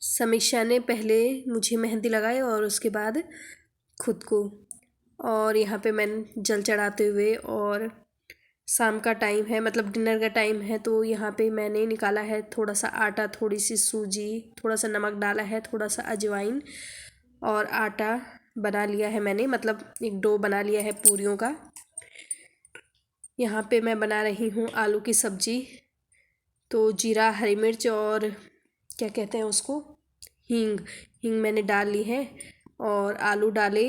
समीक्षा ने पहले मुझे मेहंदी लगाई और उसके बाद खुद को। और यहाँ पे मैंने जल चढ़ाते हुए, और शाम का टाइम है, मतलब डिनर का टाइम है, तो यहाँ पे मैंने निकाला है थोड़ा सा आटा, थोड़ी सी सूजी, थोड़ा सा नमक डाला है, थोड़ा सा अजवाइन, और आटा बना लिया है मैंने, मतलब एक डो बना लिया है पूरियों का। यहाँ पे मैं बना रही हूँ आलू की सब्जी। तो जीरा, हरी मिर्च और क्या कहते हैं उसको, हींग, हींग मैंने डाल ली है, और आलू डाले,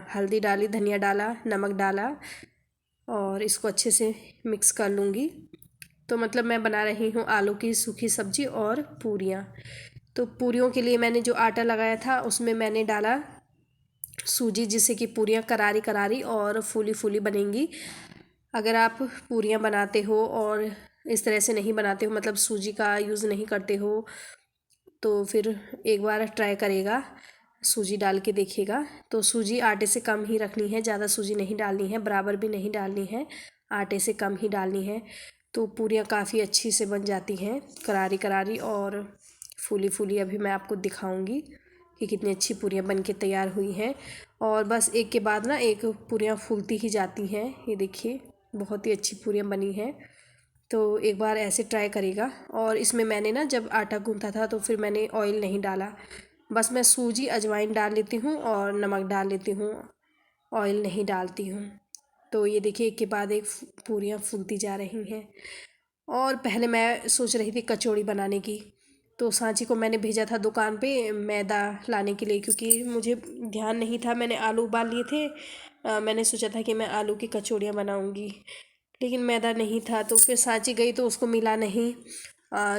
हल्दी डाली, धनिया डाला, नमक डाला, और इसको अच्छे से मिक्स कर लूँगी। तो मतलब मैं बना रही हूँ आलू की सूखी सब्जी और पूरियाँ। तो पूरियों के लिए मैंने जो आटा लगाया था उसमें मैंने डाला सूजी, जिससे कि पूरियाँ करारी करारी और फूली फूली बनेंगी। अगर आप पूरियाँ बनाते हो और इस तरह से नहीं बनाते हो, मतलब सूजी का यूज़ नहीं करते हो, तो फिर एक बार ट्राई करेगा, सूजी डाल के देखिएगा। तो सूजी आटे से कम ही रखनी है, ज़्यादा सूजी नहीं डालनी है, बराबर भी नहीं डालनी है, आटे से कम ही डालनी है। तो पूरियाँ काफ़ी अच्छी से बन जाती हैं, करारी करारी और फूली फूली। अभी मैं आपको दिखाऊंगी कि कितनी अच्छी पूरियाँ बन के तैयार हुई हैं। और बस एक के बाद ना एक पूरियाँ फूलती ही जाती हैं। ये देखिए बहुत ही अच्छी पूरियाँ बनी हैं। तो एक बार ऐसे ट्राई करेगा। और इसमें मैंने ना जब आटा गूंथा था तो फिर मैंने ऑयल नहीं डाला, बस मैं सूजी, अजवाइन डाल लेती हूँ और नमक डाल लेती हूँ, ऑयल नहीं डालती हूँ। तो ये देखिए एक के बाद एक पूरियाँ फूलती जा रही हैं। और पहले मैं सोच रही थी कचौड़ी बनाने की, तो सांची को मैंने भेजा था दुकान पे मैदा लाने के लिए, क्योंकि मुझे ध्यान नहीं था, मैंने आलू उबाल लिए थे। मैंने सोचा था कि मैं आलू की कचौड़ियाँ बनाऊँगी, लेकिन मैदा नहीं था। तो फिर सांची गई तो उसको मिला नहीं,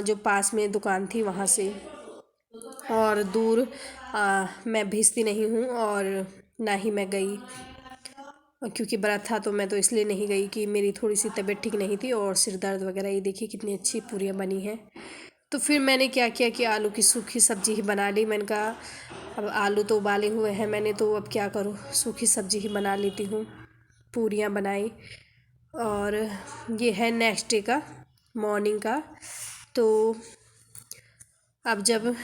जो पास में दुकान थी वहाँ से, और दूर मैं भेजती नहीं हूँ, और ना ही मैं गई, क्योंकि व्रत था तो मैं तो इसलिए नहीं गई कि मेरी थोड़ी सी तबीयत ठीक नहीं थी और सिर दर्द वगैरह। ये देखिए कितनी अच्छी पूरियाँ बनी हैं। तो फिर मैंने क्या किया कि आलू की सूखी सब्ज़ी ही बना ली। मैंने कहा अब आलू तो उबाले हुए हैं मैंने, तो अब क्या करूँ, सूखी सब्ज़ी ही बना लेती हूँ। पूरियाँ बनाई, और ये है नेक्स्ट डे का, मॉर्निंग का। तो अब जब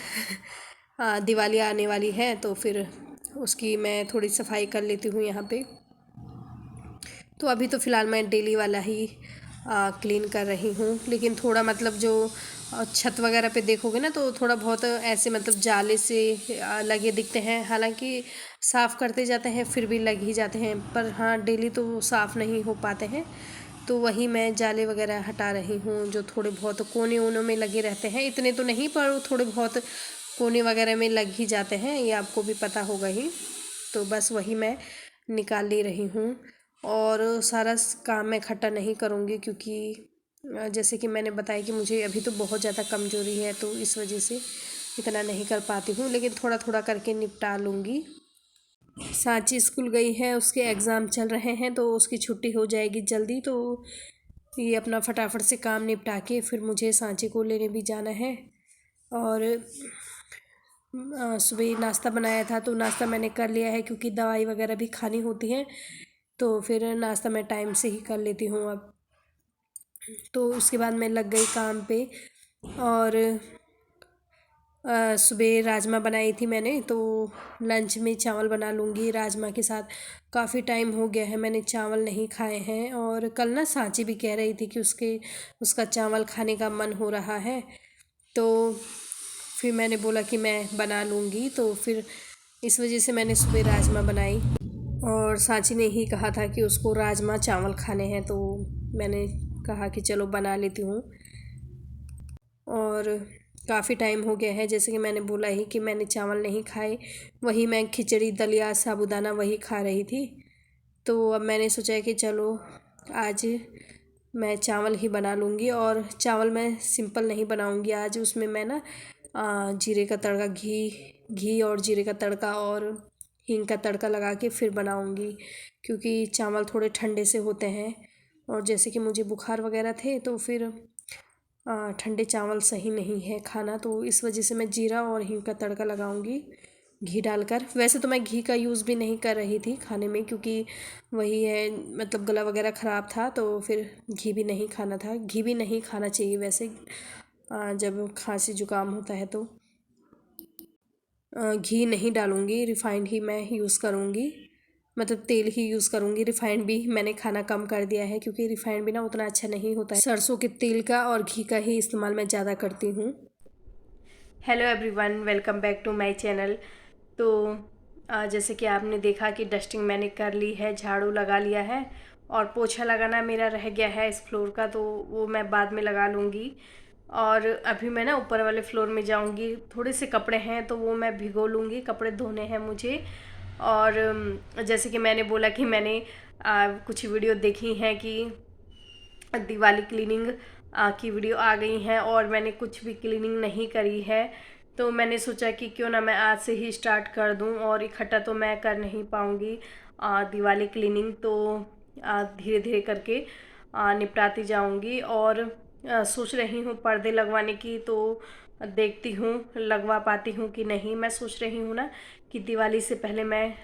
दिवाली आने वाली है तो फिर उसकी मैं थोड़ी सफाई कर लेती हूँ यहाँ पे। तो अभी तो फ़िलहाल मैं डेली वाला ही क्लीन कर रही हूँ, लेकिन थोड़ा मतलब जो छत वगैरह पे देखोगे ना तो थोड़ा बहुत ऐसे मतलब जाले से लगे दिखते हैं, हालांकि साफ़ करते जाते हैं फिर भी लग ही जाते हैं, पर हाँ डेली तो साफ़ नहीं हो पाते हैं। तो वही मैं जाले वगैरह हटा रही हूँ, जो थोड़े बहुत कोने वोनों में लगे रहते हैं, इतने तो नहीं पर थोड़े बहुत कोने वगैरह में लग ही जाते हैं, ये आपको भी पता होगा ही। तो बस वही मैं निकाल ले रही हूँ। और सारा काम मैं इकट्ठा नहीं करूँगी, क्योंकि जैसे कि मैंने बताया कि मुझे अभी तो बहुत ज़्यादा कमज़ोरी है, तो इस वजह से इतना नहीं कर पाती हूँ, लेकिन थोड़ा थोड़ा करके निपटा लूँगी। सांची स्कूल गई है, उसके एग्ज़ाम चल रहे हैं, तो उसकी छुट्टी हो जाएगी जल्दी। तो ये अपना फटाफट से काम निपटा के फिर मुझे सांची को लेने भी जाना है। और सुबह नाश्ता बनाया था, तो नाश्ता मैंने कर लिया है, क्योंकि दवाई वगैरह भी खानी होती है, तो फिर नाश्ता मैं टाइम से ही कर लेती हूँ अब। तो उसके बाद मैं लग गई काम पे। और सुबह राजमा बनाई थी मैंने, तो लंच में चावल बना लूँगी राजमा के साथ। काफ़ी टाइम हो गया है मैंने चावल नहीं खाए हैं, और कल ना सांची भी कह रही थी कि उसका चावल खाने का मन हो रहा है, तो फिर मैंने बोला कि मैं बना लूँगी। तो फिर इस वजह से मैंने सुबह राजमा बनाई, और सांची ने ही कहा था कि उसको राजमा चावल खाने हैं, तो मैंने कहा कि चलो बना लेती हूँ। और काफ़ी टाइम हो गया है, जैसे कि मैंने बोला ही कि मैंने चावल नहीं खाए, वही मैं खिचड़ी, दलिया, साबूदाना वही खा रही थी। तो अब मैंने सोचा कि चलो आज मैं चावल ही बना लूँगी। और चावल मैं सिंपल नहीं बनाऊँगी आज, उसमें मैं ना जीरे का तड़का, घी और जीरे का तड़का और हींग का तड़का लगा के फिर बनाऊँगी, क्योंकि चावल थोड़े ठंडे से होते हैं, और जैसे कि मुझे बुखार वगैरह थे, तो फिर ठंडे चावल सही नहीं है खाना, तो इस वजह से मैं जीरा और हींग का तड़का लगाऊंगी घी डालकर। वैसे तो मैं घी का यूज़ भी नहीं कर रही थी खाने में, क्योंकि वही है, मतलब गला वगैरह ख़राब था, तो फिर घी भी नहीं खाना था। घी भी नहीं खाना चाहिए वैसे जब खांसी जुकाम होता है तो। घी नहीं डालूँगी, रिफ़ाइंड ही मैं यूज़ करूँगी, मतलब तेल ही यूज़ करूँगी। रिफ़ाइंड भी मैंने खाना कम कर दिया है क्योंकि रिफ़ाइंड भी ना उतना अच्छा नहीं होता है। सरसों के तेल का और घी का ही इस्तेमाल मैं ज़्यादा करती हूँ। Hello everyone, welcome back to my channel. तो जैसे कि आपने देखा कि डस्टिंग मैंने कर ली है, झाड़ू लगा लिया है और पोछा लगाना मेरा रह गया है इस फ्लोर का, तो वो मैं बाद में लगा लूँगी। और अभी मैं ना ऊपर वाले फ्लोर में जाऊँगी। थोड़े से कपड़े हैं तो वो मैं भिगो लूँगी, कपड़े धोने हैं मुझे। और जैसे कि मैंने बोला कि मैंने कुछ वीडियो देखी हैं कि दिवाली क्लीनिंग की वीडियो आ गई हैं और मैंने कुछ भी क्लीनिंग नहीं करी है, तो मैंने सोचा कि क्यों ना मैं आज से ही स्टार्ट कर दूं। और इकट्ठा तो मैं कर नहीं पाऊंगी दिवाली क्लीनिंग, तो धीरे धीरे करके निपटाती जाऊंगी। और सोच रही हूँ पर्दे लगवाने की, तो देखती हूँ लगवा पाती हूँ कि नहीं। मैं सोच रही हूँ ना कि दिवाली से पहले मैं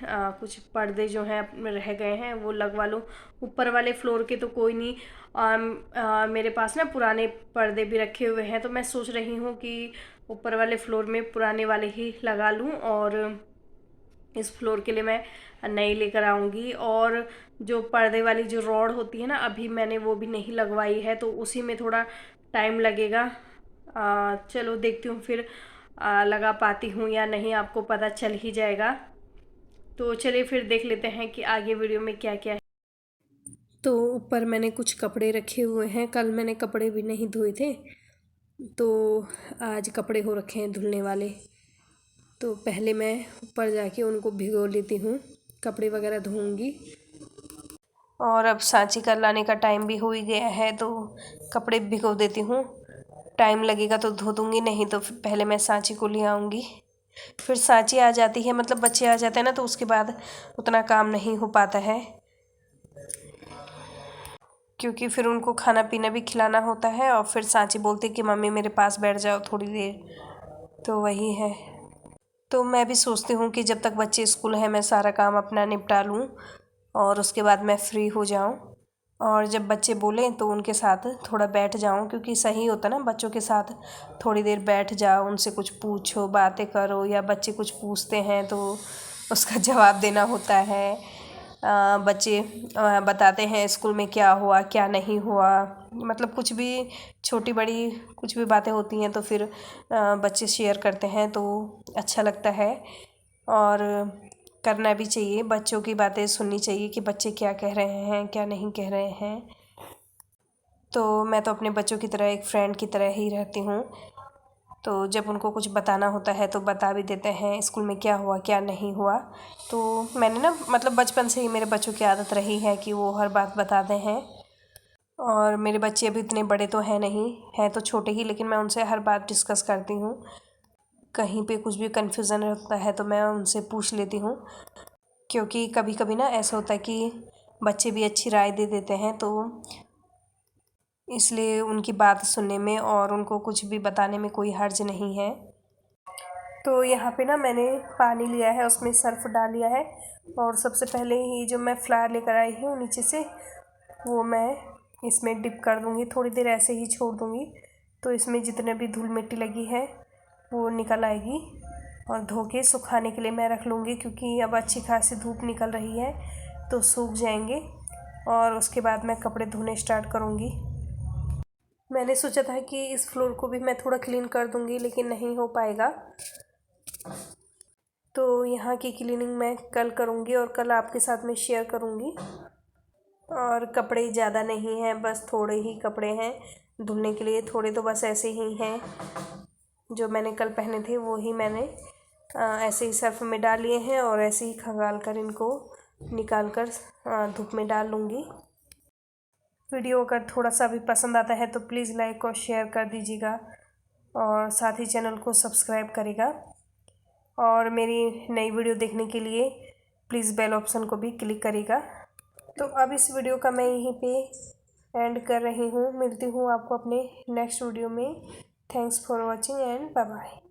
कुछ पर्दे जो हैं रह गए हैं वो लगवा लूँ। ऊपर वाले फ्लोर के तो कोई नहीं, मेरे पास ना पुराने पर्दे भी रखे हुए हैं, तो मैं सोच रही हूँ कि ऊपर वाले फ्लोर में पुराने वाले ही लगा लूँ और इस फ्लोर के लिए मैं नई लेकर आऊँगी। और जो पर्दे वाली जो रॉड होती है ना, अभी मैंने वो भी नहीं लगवाई है, तो उसी में थोड़ा टाइम लगेगा। चलो देखती हूँ फिर लगा पाती हूँ या नहीं, आपको पता चल ही जाएगा। तो चलिए फिर देख लेते हैं कि आगे वीडियो में क्या क्या है। तो ऊपर मैंने कुछ कपड़े रखे हुए हैं, कल मैंने कपड़े भी नहीं धोए थे, तो आज कपड़े हो रखे हैं धुलने वाले। तो पहले मैं ऊपर जाके उनको भिगो लेती हूँ, कपड़े वगैरह धोऊंगी। और अब सांची का लाने का टाइम भी हो ही गया है, तो कपड़े भिगो देती हूँ। टाइम लगेगा तो धो दूँगी, नहीं तो फिर पहले मैं सांची को ले आऊँगी। फिर सांची आ जाती है, मतलब बच्चे आ जाते हैं ना, तो उसके बाद उतना काम नहीं हो पाता है, क्योंकि फिर उनको खाना पीना भी खिलाना होता है। और फिर सांची बोलती कि मम्मी मेरे पास बैठ जाओ थोड़ी देर, तो वही है। तो मैं भी सोचती हूँ कि जब तक बच्चे स्कूल हैं मैं सारा काम अपना निपटा लूँ और उसके बाद मैं फ्री हो जाऊँ। और जब बच्चे बोलें तो उनके साथ थोड़ा बैठ जाऊँ, क्योंकि सही होता ना बच्चों के साथ थोड़ी देर बैठ जाओ, उनसे कुछ पूछो, बातें करो, या बच्चे कुछ पूछते हैं तो उसका जवाब देना होता है। बच्चे बताते हैं स्कूल में क्या हुआ क्या नहीं हुआ, मतलब कुछ भी छोटी बड़ी कुछ भी बातें होती हैं तो फिर बच्चे शेयर करते हैं, तो अच्छा लगता है। और करना भी चाहिए, बच्चों की बातें सुननी चाहिए कि बच्चे क्या कह रहे हैं क्या नहीं कह रहे हैं। तो मैं तो अपने बच्चों की तरह एक फ्रेंड की तरह ही रहती हूँ, तो जब उनको कुछ बताना होता है तो बता भी देते हैं स्कूल में क्या हुआ क्या नहीं हुआ। तो मैंने ना मतलब बचपन से ही मेरे बच्चों की आदत रही है कि वो हर बात बताते हैं। और मेरे बच्चे अभी इतने बड़े तो हैं नहीं, हैं तो छोटे ही, लेकिन मैं उनसे हर बात डिस्कस करती हूँ। कहीं पे कुछ भी कन्फ्यूज़न रहता है तो मैं उनसे पूछ लेती हूँ, क्योंकि कभी कभी ना ऐसा होता है कि बच्चे भी अच्छी राय दे देते हैं, तो इसलिए उनकी बात सुनने में और उनको कुछ भी बताने में कोई हर्ज नहीं है। तो यहाँ पे ना मैंने पानी लिया है, उसमें सर्फ़ डाल लिया है, और सबसे पहले ही जो मैं फ्लावर लेकर आई हूँ नीचे से वो मैं इसमें डिप कर दूँगी। थोड़ी देर ऐसे ही छोड़ दूँगी, तो इसमें जितने भी धूल मिट्टी लगी है वो निकल आएगी। और धो के सुखाने के लिए मैं रख लूँगी, क्योंकि अब अच्छी खासी धूप निकल रही है तो सूख जाएंगे। और उसके बाद मैं कपड़े धोने स्टार्ट करूँगी। मैंने सोचा था कि इस फ्लोर को भी मैं थोड़ा क्लीन कर दूँगी, लेकिन नहीं हो पाएगा, तो यहाँ की क्लीनिंग मैं कल करूँगी और कल आपके साथ में शेयर करूँगी। और कपड़े ज़्यादा नहीं हैं, बस थोड़े ही कपड़े हैं धुलने के लिए, थोड़े तो बस ऐसे ही हैं। जो मैंने कल पहने थे वो ही मैंने ऐसे ही सर्फ़ में डाल लिए हैं, और ऐसे ही खंगाल कर इनको निकाल कर धूप में डाल लूँगी। वीडियो अगर थोड़ा सा भी पसंद आता है तो प्लीज़ लाइक और शेयर कर दीजिएगा, और साथ ही चैनल को सब्सक्राइब करेगा। और मेरी नई वीडियो देखने के लिए प्लीज़ बेल ऑप्शन को भी क्लिक करेगा। तो अब इस वीडियो का मैं यहीं पे एंड कर रही हूँ। मिलती हूँ आपको अपने नेक्स्ट वीडियो में। Thanks for watching and bye bye.